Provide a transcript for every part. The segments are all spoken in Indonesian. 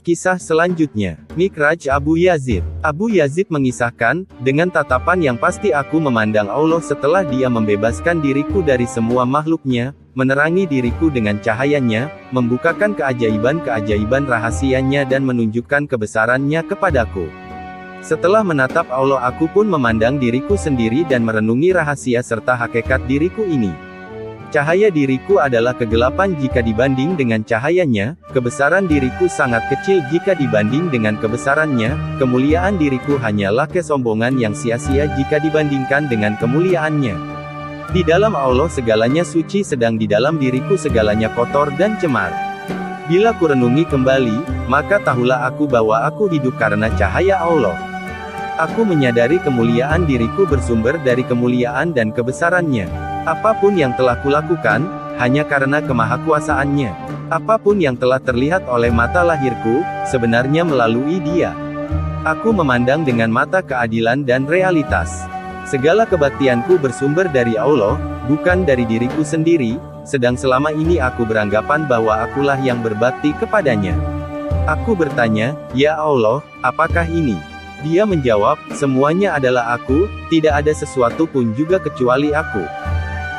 Kisah selanjutnya, Mikraj Abu Yazid. Abu Yazid mengisahkan, dengan tatapan yang pasti aku memandang Allah setelah Dia membebaskan diriku dari semua makhluknya, menerangi diriku dengan cahayanya, membukakan keajaiban-keajaiban rahasianya dan menunjukkan kebesarannya kepadaku. Setelah menatap Allah aku pun memandang diriku sendiri dan merenungi rahasia serta hakikat diriku ini. Cahaya diriku adalah kegelapan jika dibanding dengan cahayanya, kebesaran diriku sangat kecil jika dibanding dengan kebesarannya, kemuliaan diriku hanyalah kesombongan yang sia-sia jika dibandingkan dengan kemuliaannya. Di dalam Allah segalanya suci sedang di dalam diriku segalanya kotor dan cemar. Bila ku renungi kembali, maka tahulah aku bahwa aku hidup karena cahaya Allah. Aku menyadari kemuliaan diriku bersumber dari kemuliaan dan kebesarannya. Apapun yang telah kulakukan, hanya karena kemahakuasaannya. Apapun yang telah terlihat oleh mata lahirku, sebenarnya melalui Dia. Aku memandang dengan mata keadilan dan realitas. Segala kebaktianku bersumber dari Allah, bukan dari diriku sendiri, sedang selama ini aku beranggapan bahwa akulah yang berbakti kepadanya. Aku bertanya, "Ya Allah, apakah ini?" Dia menjawab, "Semuanya adalah aku, tidak ada sesuatu pun juga kecuali aku."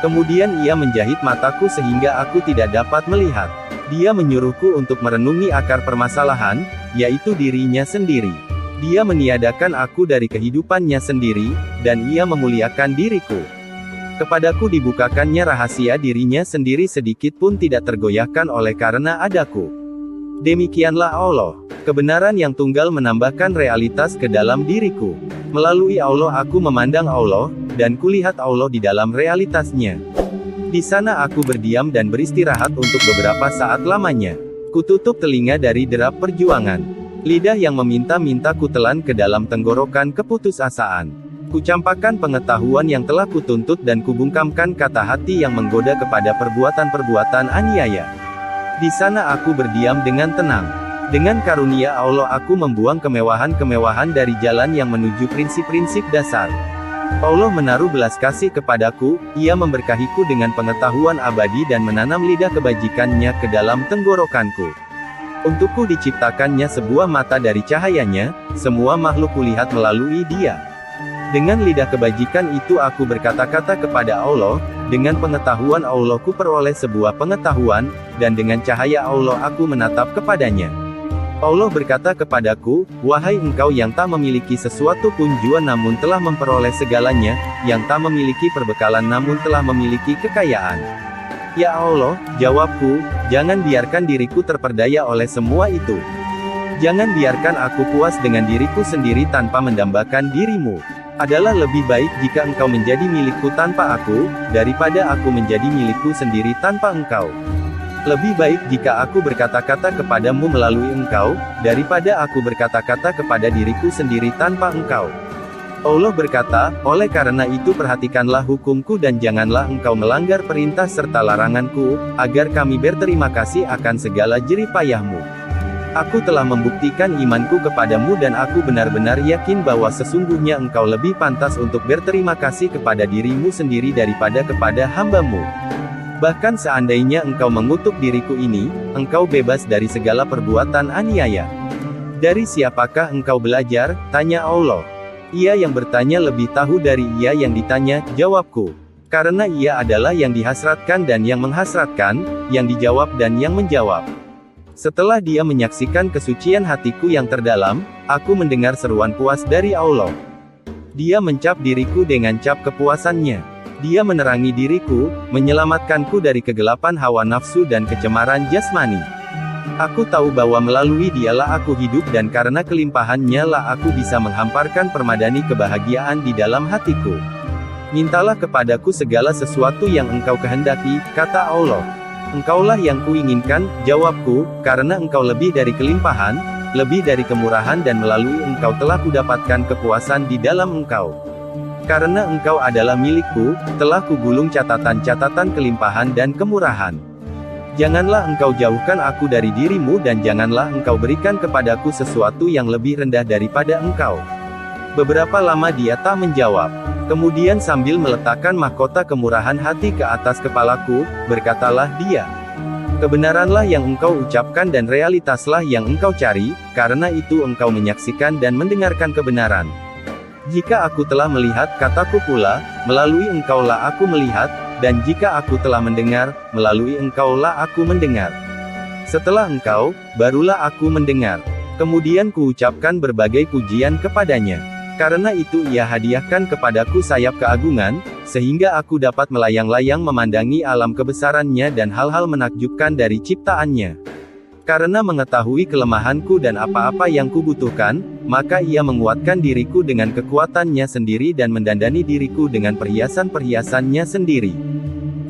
Kemudian ia menjahit mataku sehingga aku tidak dapat melihat. Dia menyuruhku untuk merenungi akar permasalahan, yaitu dirinya sendiri. Dia meniadakan aku dari kehidupannya sendiri, dan ia memuliakan diriku. Kepadaku dibukakannya rahasia dirinya sendiri sedikit pun tidak tergoyahkan oleh karena adaku. Demikianlah Allah. Kebenaran yang tunggal menambahkan realitas ke dalam diriku. Melalui Allah aku memandang Allah, dan kulihat Allah di dalam realitasnya. Di sana aku berdiam dan beristirahat untuk beberapa saat lamanya. Kututup telinga dari derap perjuangan. Lidah yang meminta-minta kutelan ke dalam tenggorokan keputusasaan. Kucampakkan pengetahuan yang telah kutuntut dan kubungkamkan kata hati yang menggoda kepada perbuatan-perbuatan aniaya. Di sana aku berdiam dengan tenang. Dengan karunia Allah aku membuang kemewahan-kemewahan dari jalan yang menuju prinsip-prinsip dasar. Allah menaruh belas kasih kepadaku, Ia memberkahiku dengan pengetahuan abadi dan menanam lidah kebajikannya ke dalam tenggorokanku. Untukku diciptakannya sebuah mata dari cahayanya, semua makhluk kulihat melalui Dia. Dengan lidah kebajikan itu aku berkata-kata kepada Allah, dengan pengetahuan Allah ku peroleh sebuah pengetahuan, dan dengan cahaya Allah aku menatap kepadanya. Allah berkata kepadaku, "Wahai engkau yang tak memiliki sesuatu pun jua namun telah memperoleh segalanya, yang tak memiliki perbekalan namun telah memiliki kekayaan." Ya Allah, jawabku, jangan biarkan diriku terperdaya oleh semua itu. Jangan biarkan aku puas dengan diriku sendiri tanpa mendambakan dirimu. Adalah lebih baik jika engkau menjadi milikku tanpa aku, daripada aku menjadi milikku sendiri tanpa engkau. Lebih baik jika aku berkata-kata kepadamu melalui engkau, daripada aku berkata-kata kepada diriku sendiri tanpa engkau. Allah berkata, oleh karena itu perhatikanlah hukumku dan janganlah engkau melanggar perintah serta laranganku, agar kami berterima kasih akan segala jerih payahmu. Aku telah membuktikan imanku kepadamu dan aku benar-benar yakin bahwa sesungguhnya engkau lebih pantas untuk berterima kasih kepada dirimu sendiri daripada kepada hambamu. Bahkan seandainya engkau mengutuk diriku ini, engkau bebas dari segala perbuatan aniaya. Dari siapakah engkau belajar? Tanya Allah. Ia yang bertanya lebih tahu dari ia yang ditanya, jawabku. Karena ia adalah yang dihasratkan dan yang menghasratkan, yang dijawab dan yang menjawab. Setelah dia menyaksikan kesucian hatiku yang terdalam, aku mendengar seruan puas dari Allah. Dia mencap diriku dengan cap kepuasannya. Dia menerangi diriku, menyelamatkanku dari kegelapan hawa nafsu dan kecemaran jasmani. Aku tahu bahwa melalui Dialah aku hidup dan karena kelimpahannya lah aku bisa menghamparkan permadani kebahagiaan di dalam hatiku. Mintalah kepadaku segala sesuatu yang engkau kehendaki, kata Allah. Engkaulah yang kuinginkan, jawabku, karena engkau lebih dari kelimpahan, lebih dari kemurahan dan melalui engkau telah kudapatkan kepuasan di dalam engkau. Karena engkau adalah milikku, telah kugulung catatan-catatan kelimpahan dan kemurahan. Janganlah engkau jauhkan aku dari dirimu dan janganlah engkau berikan kepadaku sesuatu yang lebih rendah daripada engkau. Beberapa lama dia tak menjawab. Kemudian sambil meletakkan mahkota kemurahan hati ke atas kepalaku, berkatalah dia, Kebenaranlah yang engkau ucapkan dan realitaslah yang engkau cari, karena itu engkau menyaksikan dan mendengarkan kebenaran. Jika aku telah melihat, kataku pula, melalui engkaulah aku melihat, dan jika aku telah mendengar, melalui engkaulah aku mendengar. Setelah engkau, barulah aku mendengar. Kemudian kuucapkan berbagai pujian kepadanya. Karena itu ia hadiahkan kepadaku sayap keagungan, sehingga aku dapat melayang-layang memandangi alam kebesarannya dan hal-hal menakjubkan dari ciptaannya. Karena mengetahui kelemahanku dan apa-apa yang kubutuhkan, maka ia menguatkan diriku dengan kekuatannya sendiri dan mendandani diriku dengan perhiasan-perhiasannya sendiri.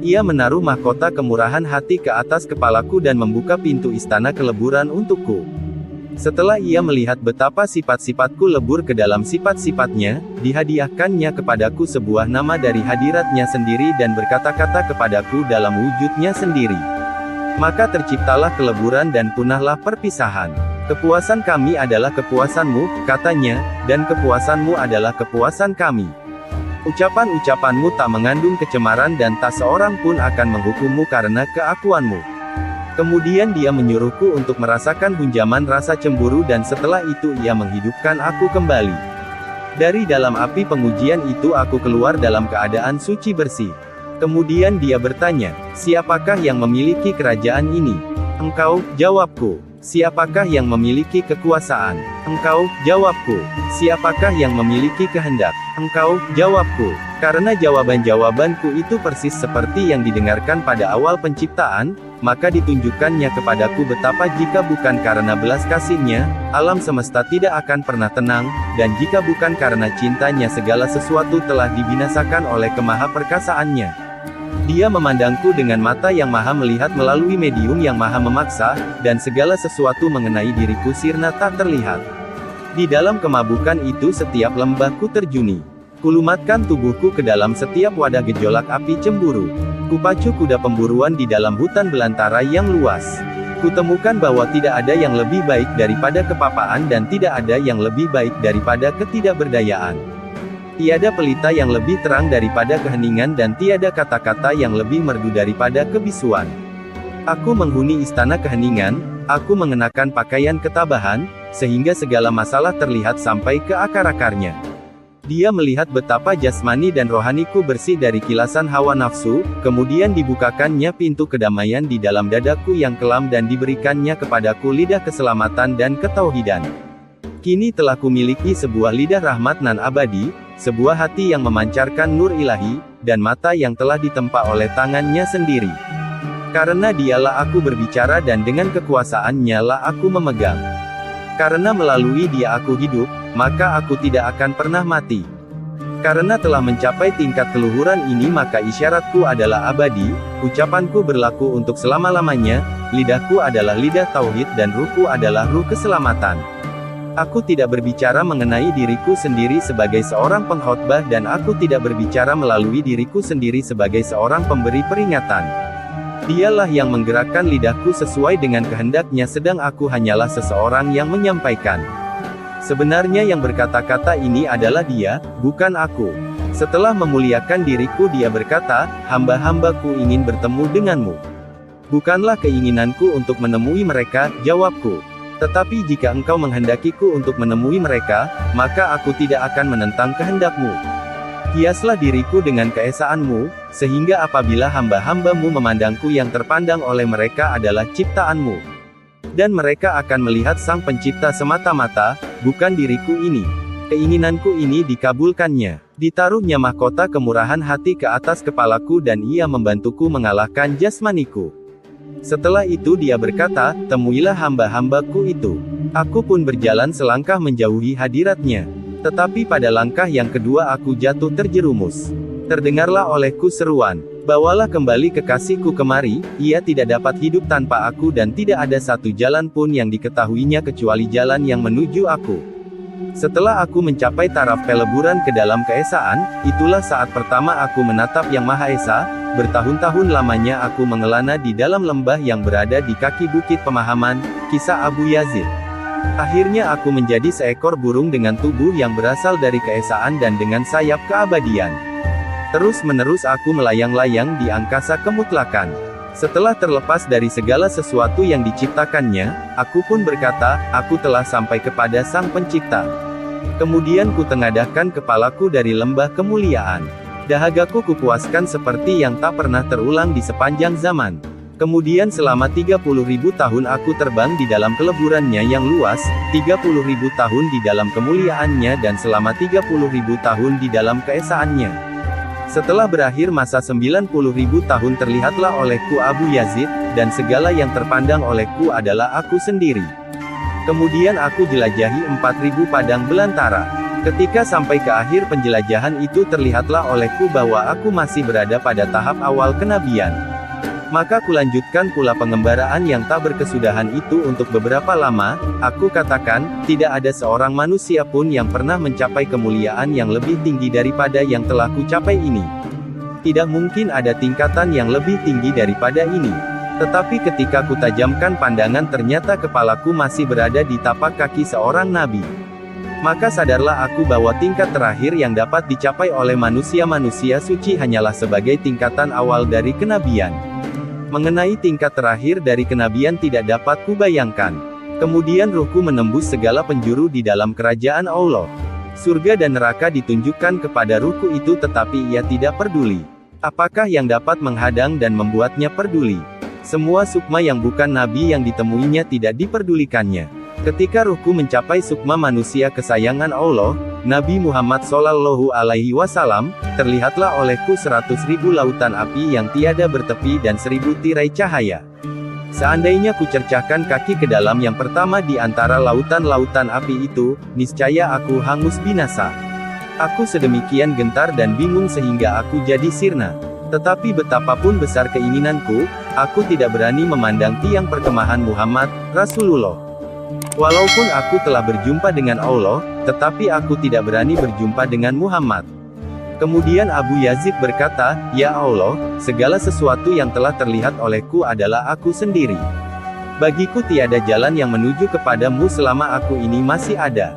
Ia menaruh mahkota kemurahan hati ke atas kepalaku dan membuka pintu istana keleburan untukku. Setelah ia melihat betapa sifat-sifatku lebur ke dalam sifat-sifatnya, dihadiahkannya kepadaku sebuah nama dari hadiratnya sendiri dan berkata-kata kepadaku dalam wujudnya sendiri. Maka terciptalah keleburan dan punahlah perpisahan. Kepuasan kami adalah kepuasanmu, katanya, dan kepuasanmu adalah kepuasan kami. Ucapan-ucapanmu tak mengandung kecemaran dan tak seorang pun akan menghukummu karena keakuanmu. Kemudian dia menyuruhku untuk merasakan hunjaman rasa cemburu dan setelah itu ia menghidupkan aku kembali. Dari dalam api pengujian itu aku keluar dalam keadaan suci bersih. Kemudian dia bertanya, siapakah yang memiliki kerajaan ini? Engkau, jawabku. Siapakah yang memiliki kekuasaan? Engkau, jawabku. Siapakah yang memiliki kehendak? Engkau, jawabku. Karena jawaban-jawabanku itu persis seperti yang didengarkan pada awal penciptaan, maka ditunjukkannya kepadaku betapa jika bukan karena belas kasihnya, alam semesta tidak akan pernah tenang, dan jika bukan karena cintanya segala sesuatu telah dibinasakan oleh kemahaperkasaannya. Dia memandangku dengan mata yang maha melihat melalui medium yang maha memaksa, dan segala sesuatu mengenai diriku sirna tak terlihat. Di dalam kemabukan itu setiap lembahku terjuni. Kulumatkan tubuhku ke dalam setiap wadah gejolak api cemburu. Kupacu kuda pemburuan di dalam hutan belantara yang luas. Kutemukan bahwa tidak ada yang lebih baik daripada kepapaan dan tidak ada yang lebih baik daripada ketidakberdayaan. Tiada pelita yang lebih terang daripada keheningan dan tiada kata-kata yang lebih merdu daripada kebisuan. Aku menghuni istana keheningan, aku mengenakan pakaian ketabahan, sehingga segala masalah terlihat sampai ke akar-akarnya. Dia melihat betapa jasmani dan rohaniku bersih dari kilasan hawa nafsu, kemudian dibukakannya pintu kedamaian di dalam dadaku yang kelam dan diberikannya kepadaku lidah keselamatan dan ketauhidan. Kini telah kumiliki sebuah lidah rahmat nan abadi, sebuah hati yang memancarkan nur ilahi, dan mata yang telah ditempa oleh tangannya sendiri. Karena dialah aku berbicara dan dengan kekuasaannya lah aku memegang. Karena melalui dia aku hidup, maka aku tidak akan pernah mati. Karena telah mencapai tingkat keluhuran ini maka isyaratku adalah abadi, ucapanku berlaku untuk selama-lamanya, lidahku adalah lidah tauhid dan ruhku adalah ruh keselamatan. Aku tidak berbicara mengenai diriku sendiri sebagai seorang pengkhotbah dan aku tidak berbicara melalui diriku sendiri sebagai seorang pemberi peringatan. Dialah yang menggerakkan lidahku sesuai dengan kehendaknya sedang aku hanyalah seseorang yang menyampaikan. Sebenarnya yang berkata-kata ini adalah dia, bukan aku. Setelah memuliakan diriku dia berkata, hamba-hambaku ingin bertemu denganmu. Bukanlah keinginanku untuk menemui mereka, jawabku. Tetapi jika engkau menghendakiku untuk menemui mereka, maka aku tidak akan menentang kehendakmu. Hiaslah diriku dengan keesaanmu, sehingga apabila hamba-hambamu memandangku yang terpandang oleh mereka adalah ciptaanmu. Dan mereka akan melihat sang pencipta semata-mata, bukan diriku ini. Keinginanku ini dikabulkannya. Ditaruhnya mahkota kemurahan hati ke atas kepalaku dan ia membantuku mengalahkan jasmaniku. Setelah itu dia berkata, temuilah hamba-hambaku itu. Aku pun berjalan selangkah menjauhi hadiratnya. Tetapi pada langkah yang kedua aku jatuh terjerumus. Terdengarlah olehku seruan, bawalah kembali kekasihku kemari, ia tidak dapat hidup tanpa aku dan tidak ada satu jalan pun yang diketahuinya kecuali jalan yang menuju aku. Setelah aku mencapai taraf peleburan ke dalam keesaan, itulah saat pertama aku menatap Yang Maha Esa. Bertahun-tahun lamanya aku mengelana di dalam lembah yang berada di kaki bukit pemahaman, kisah Abu Yazid. Akhirnya aku menjadi seekor burung dengan tubuh yang berasal dari keesaan dan dengan sayap keabadian. Terus-menerus aku melayang-layang di angkasa kemutlakan. Setelah terlepas dari segala sesuatu yang diciptakannya, aku pun berkata, aku telah sampai kepada Sang Pencipta. Kemudian kutengadahkan kepalaku dari lembah kemuliaan. Dahagaku kupuaskan seperti yang tak pernah terulang di sepanjang zaman. Kemudian selama 30.000 tahun aku terbang di dalam keleburannya yang luas, 30.000 tahun di dalam kemuliaannya dan selama 30.000 tahun di dalam keesaannya. Setelah berakhir masa 90.000 tahun terlihatlah olehku Abu Yazid, dan segala yang terpandang olehku adalah aku sendiri. Kemudian aku jelajahi 4.000 padang belantara. Ketika sampai ke akhir penjelajahan itu terlihatlah olehku bahwa aku masih berada pada tahap awal kenabian. Maka kulanjutkan pula pengembaraan yang tak berkesudahan itu untuk beberapa lama, aku katakan, tidak ada seorang manusia pun yang pernah mencapai kemuliaan yang lebih tinggi daripada yang telah kucapai ini. Tidak mungkin ada tingkatan yang lebih tinggi daripada ini. Tetapi ketika kutajamkan pandangan ternyata kepalaku masih berada di tapak kaki seorang nabi. Maka sadarlah aku bahwa tingkat terakhir yang dapat dicapai oleh manusia-manusia suci hanyalah sebagai tingkatan awal dari kenabian. Mengenai tingkat terakhir dari kenabian tidak dapat kubayangkan. Kemudian ruhku menembus segala penjuru di dalam kerajaan Allah. Surga dan neraka ditunjukkan kepada ruhku itu tetapi ia tidak peduli. Apakah yang dapat menghadang dan membuatnya peduli? Semua sukma yang bukan nabi yang ditemuinya tidak diperdulikannya. Ketika ruhku mencapai sukma manusia kesayangan Allah, Nabi Muhammad Shallallahu Alaihi Wasallam, terlihatlah olehku 100.000 lautan api yang tiada bertepi dan 1.000 tirai cahaya. Seandainya kucercahkan kaki ke dalam yang pertama di antara lautan-lautan api itu, niscaya aku hangus binasa. Aku sedemikian gentar dan bingung sehingga aku jadi sirna. Tetapi betapapun besar keinginanku, aku tidak berani memandang tiang perkemahan Muhammad, Rasulullah. Walaupun aku telah berjumpa dengan Allah, tetapi aku tidak berani berjumpa dengan Muhammad. Kemudian Abu Yazid berkata, Ya Allah, segala sesuatu yang telah terlihat olehku adalah aku sendiri. Bagiku tiada jalan yang menuju kepadamu selama aku ini masih ada.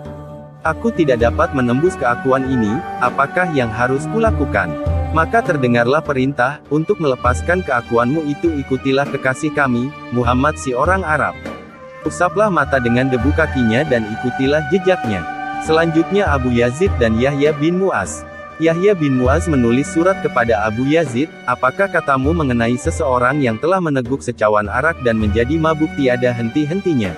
Aku tidak dapat menembus keakuan ini, apakah yang harus kulakukan? Maka terdengarlah perintah, untuk melepaskan keakuanmu itu ikutilah kekasih kami, Muhammad si orang Arab. Usaplah mata dengan debu kakinya dan ikutilah jejaknya. Selanjutnya Abu Yazid dan Yahya bin Mu'az. Yahya bin Mu'az menulis surat kepada Abu Yazid, apakah katamu mengenai seseorang yang telah meneguk secawan arak dan menjadi mabuk tiada henti-hentinya?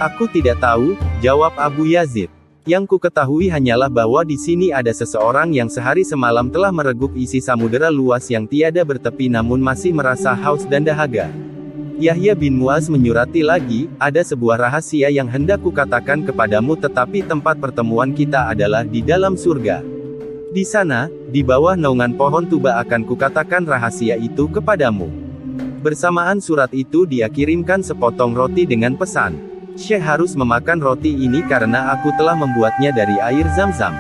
Aku tidak tahu, jawab Abu Yazid. Yang ku ketahui hanyalah bahwa di sini ada seseorang yang sehari semalam telah mereguk isi samudera luas yang tiada bertepi namun masih merasa haus dan dahaga. Yahya bin Mu'az menyurati lagi, ada sebuah rahasia yang hendak kukatakan kepadamu tetapi tempat pertemuan kita adalah di dalam surga. Di sana, di bawah naungan pohon tuba akan kukatakan rahasia itu kepadamu. Bersamaan surat itu dia kirimkan sepotong roti dengan pesan, Syekh harus memakan roti ini karena aku telah membuatnya dari air Zam-Zam.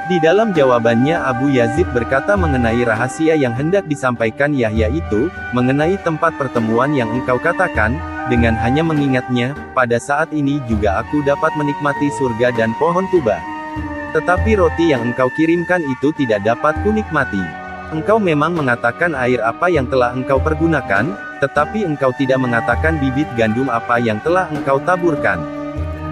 Di dalam jawabannya Abu Yazid berkata mengenai rahasia yang hendak disampaikan Yahya itu, mengenai tempat pertemuan yang engkau katakan, dengan hanya mengingatnya, pada saat ini juga aku dapat menikmati surga dan pohon tuba. Tetapi roti yang engkau kirimkan itu tidak dapat kunikmati. Engkau memang mengatakan air apa yang telah engkau pergunakan, tetapi engkau tidak mengatakan bibit gandum apa yang telah engkau taburkan.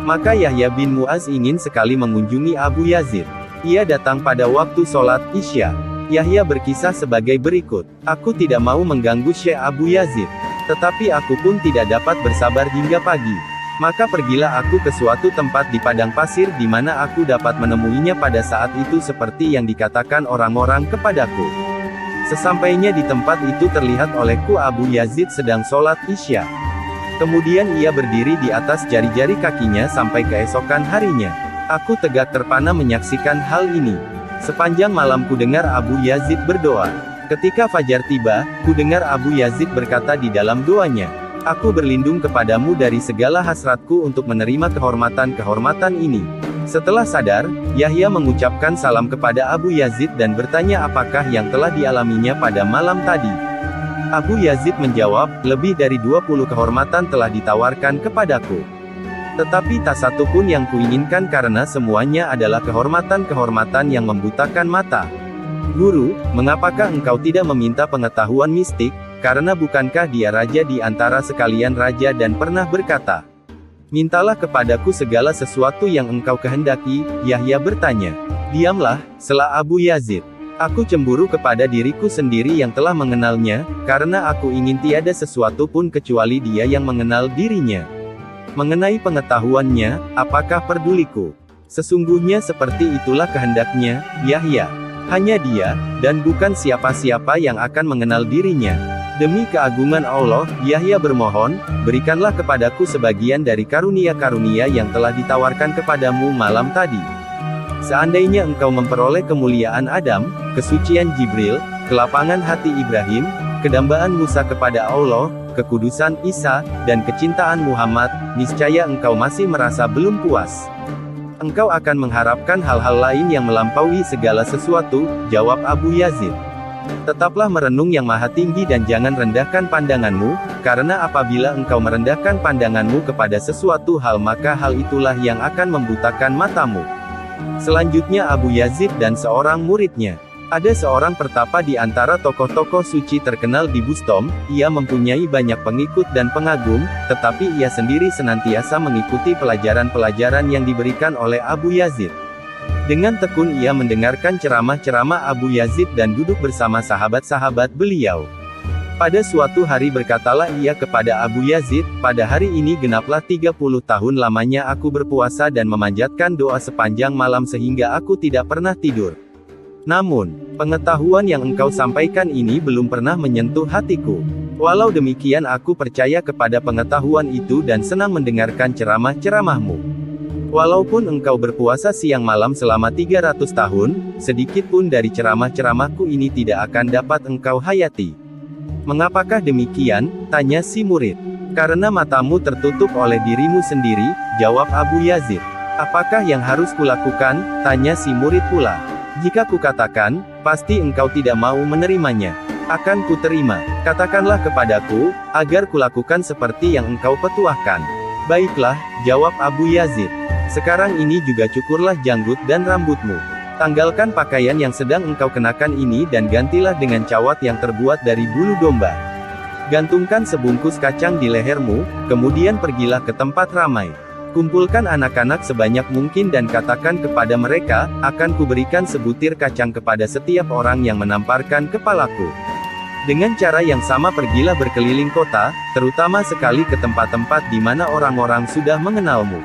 Maka Yahya bin Mu'az ingin sekali mengunjungi Abu Yazid. Ia datang pada waktu sholat Isya. Yahya berkisah sebagai berikut. Aku tidak mau mengganggu Syekh Abu Yazid. Tetapi aku pun tidak dapat bersabar hingga pagi. Maka pergilah aku ke suatu tempat di padang pasir di mana aku dapat menemuinya pada saat itu seperti yang dikatakan orang-orang kepadaku. Sesampainya di tempat itu terlihat olehku Abu Yazid sedang sholat Isya. Kemudian ia berdiri di atas jari-jari kakinya sampai keesokan harinya. Aku tegak terpana menyaksikan hal ini. Sepanjang malam ku dengar Abu Yazid berdoa. Ketika fajar tiba, ku dengar Abu Yazid berkata di dalam doanya, aku berlindung kepadamu dari segala hasratku untuk menerima kehormatan-kehormatan ini. Setelah sadar, Yahya mengucapkan salam kepada Abu Yazid dan bertanya apakah yang telah dialaminya pada malam tadi. Abu Yazid menjawab, lebih dari 20 kehormatan telah ditawarkan kepadaku. Tetapi tak satu pun yang kuinginkan karena semuanya adalah kehormatan-kehormatan yang membutakan mata. Guru, mengapakah engkau tidak meminta pengetahuan mistik? karena bukankah dia raja di antara sekalian raja dan pernah berkata, mintalah kepadaku segala sesuatu yang engkau kehendaki, Yahya bertanya. Diamlah, sela Abu Yazid. Aku cemburu kepada diriku sendiri yang telah mengenalnya, karena aku ingin tiada sesuatu pun kecuali dia yang mengenal dirinya. Mengenai pengetahuannya, apakah peduliku? Sesungguhnya seperti itulah kehendaknya, Yahya. Hanya dia, dan bukan siapa-siapa yang akan mengenal dirinya. Demi keagungan Allah, Yahya bermohon, berikanlah kepadaku sebagian dari karunia-karunia yang telah ditawarkan kepadamu malam tadi. Seandainya engkau memperoleh kemuliaan Adam, kesucian Jibril, kelapangan hati Ibrahim, kedambaan Musa kepada Allah, kekudusan Isa, dan kecintaan Muhammad, niscaya engkau masih merasa belum puas. Engkau akan mengharapkan hal-hal lain yang melampaui segala sesuatu, jawab Abu Yazid. Tetaplah merenung yang maha tinggi dan jangan rendahkan pandanganmu, karena apabila engkau merendahkan pandanganmu kepada sesuatu hal maka hal itulah yang akan membutakan matamu. Selanjutnya Abu Yazid dan seorang muridnya. Ada seorang pertapa di antara tokoh-tokoh suci terkenal di Bustom, ia mempunyai banyak pengikut dan pengagum, tetapi ia sendiri senantiasa mengikuti pelajaran-pelajaran yang diberikan oleh Abu Yazid. Dengan tekun ia mendengarkan ceramah-ceramah Abu Yazid dan duduk bersama sahabat-sahabat beliau. Pada suatu hari berkatalah ia kepada Abu Yazid, pada hari ini genaplah 30 tahun lamanya aku berpuasa dan memanjatkan doa sepanjang malam sehingga aku tidak pernah tidur. Namun, pengetahuan yang engkau sampaikan ini belum pernah menyentuh hatiku. Walau demikian aku percaya kepada pengetahuan itu dan senang mendengarkan ceramah-ceramahmu. Walaupun engkau berpuasa siang malam selama 300 tahun, sedikit pun dari ceramah-ceramahku ini tidak akan dapat engkau hayati. Mengapakah demikian? Tanya si murid. Karena matamu tertutup oleh dirimu sendiri, jawab Abu Yazid. Apakah yang harus kulakukan? Tanya si murid pula. Jika kukatakan, pasti engkau tidak mau menerimanya. Akan kuterima. Katakanlah kepadaku, agar kulakukan seperti yang engkau petuahkan. Baiklah, jawab Abu Yazid. Sekarang ini juga cukurlah janggut dan rambutmu. Tanggalkan pakaian yang sedang engkau kenakan ini dan gantilah dengan cawat yang terbuat dari bulu domba. Gantungkan sebungkus kacang di lehermu, kemudian pergilah ke tempat ramai. Kumpulkan anak-anak sebanyak mungkin dan katakan kepada mereka, akan kuberikan sebutir kacang kepada setiap orang yang menamparkan kepalaku. Dengan cara yang sama pergilah berkeliling kota, terutama sekali ke tempat-tempat di mana orang-orang sudah mengenalmu.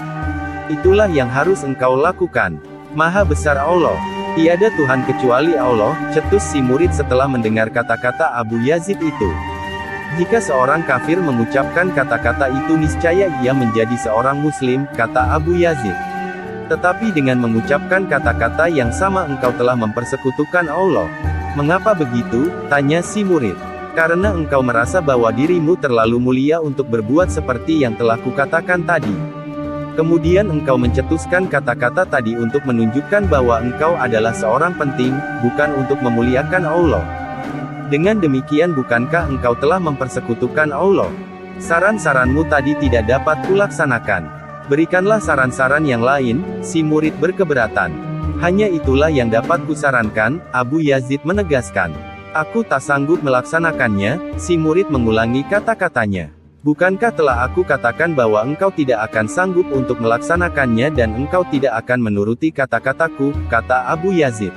Itulah yang harus engkau lakukan. Maha besar Allah. Tiada Tuhan kecuali Allah, cetus si murid setelah mendengar kata-kata Abu Yazid itu. Jika seorang kafir mengucapkan kata-kata itu niscaya ia menjadi seorang muslim, kata Abu Yazid. Tetapi dengan mengucapkan kata-kata yang sama engkau telah mempersekutukan Allah. Mengapa begitu? Tanya si murid. Karena engkau merasa bahwa dirimu terlalu mulia untuk berbuat seperti yang telah kukatakan tadi. Kemudian engkau mencetuskan kata-kata tadi untuk menunjukkan bahwa engkau adalah seorang penting, bukan untuk memuliakan Allah. Dengan demikian bukankah engkau telah mempersekutukan Allah? Saran-saranmu tadi tidak dapat kulaksanakan. Berikanlah saran-saran yang lain, si murid berkeberatan. Hanya itulah yang dapat kusarankan, Abu Yazid menegaskan. Aku tak sanggup melaksanakannya, si murid mengulangi kata-katanya. Bukankah telah aku katakan bahwa engkau tidak akan sanggup untuk melaksanakannya dan engkau tidak akan menuruti kata-kataku, kata Abu Yazid.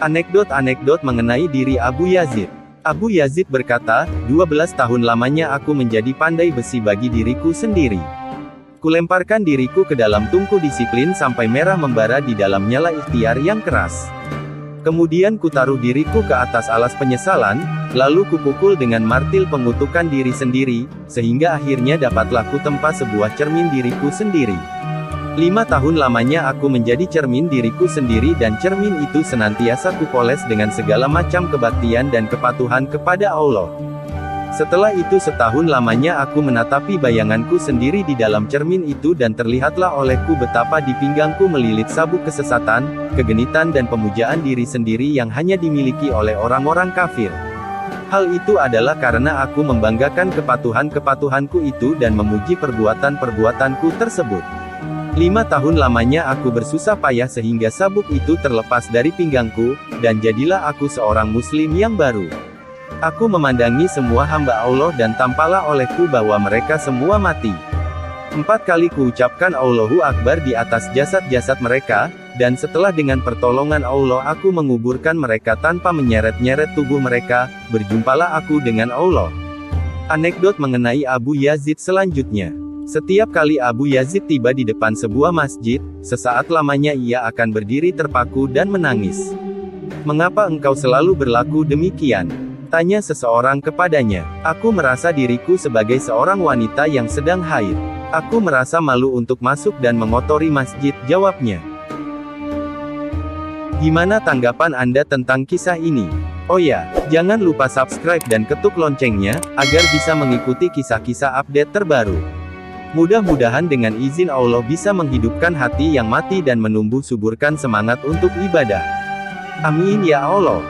Anekdot-anekdot mengenai diri Abu Yazid. Abu Yazid berkata, 12 tahun lamanya aku menjadi pandai besi bagi diriku sendiri. Kulemparkan diriku ke dalam tungku disiplin sampai merah membara di dalam nyala ikhtiar yang keras. Kemudian kutaruh diriku ke atas alas penyesalan, lalu kupukul dengan martil pengutukan diri sendiri, sehingga akhirnya dapatlah kutempa sebuah cermin diriku sendiri. 5 tahun lamanya aku menjadi cermin diriku sendiri dan cermin itu senantiasa kupoles dengan segala macam kebaktian dan kepatuhan kepada Allah. Setelah itu setahun lamanya aku menatapi bayanganku sendiri di dalam cermin itu dan terlihatlah olehku betapa di pinggangku melilit sabuk kesesatan, kegenitan dan pemujaan diri sendiri yang hanya dimiliki oleh orang-orang kafir. Hal itu adalah karena aku membanggakan kepatuhan-kepatuhanku itu dan memuji perbuatan-perbuatanku tersebut. 5 tahun lamanya aku bersusah payah sehingga sabuk itu terlepas dari pinggangku, dan jadilah aku seorang muslim yang baru. Aku memandangi semua hamba Allah dan tampaklah olehku bahwa mereka semua mati. 4 kali kuucapkan Allahu Akbar di atas jasad-jasad mereka, dan setelah dengan pertolongan Allah aku menguburkan mereka tanpa menyeret-nyeret tubuh mereka, berjumpalah aku dengan Allah. Anekdot mengenai Abu Yazid selanjutnya. Setiap kali Abu Yazid tiba di depan sebuah masjid, sesaat lamanya ia akan berdiri terpaku dan menangis. "Mengapa engkau selalu berlaku demikian?" tanya seseorang kepadanya. "Aku merasa diriku sebagai seorang wanita yang sedang haid. Aku merasa malu untuk masuk dan mengotori masjid," jawabnya. Gimana tanggapan Anda tentang kisah ini? Oh ya, jangan lupa subscribe dan ketuk loncengnya, agar bisa mengikuti kisah-kisah update terbaru. Mudah-mudahan dengan izin Allah bisa menghidupkan hati yang mati dan menumbuh suburkan semangat untuk ibadah. Amin ya Allah.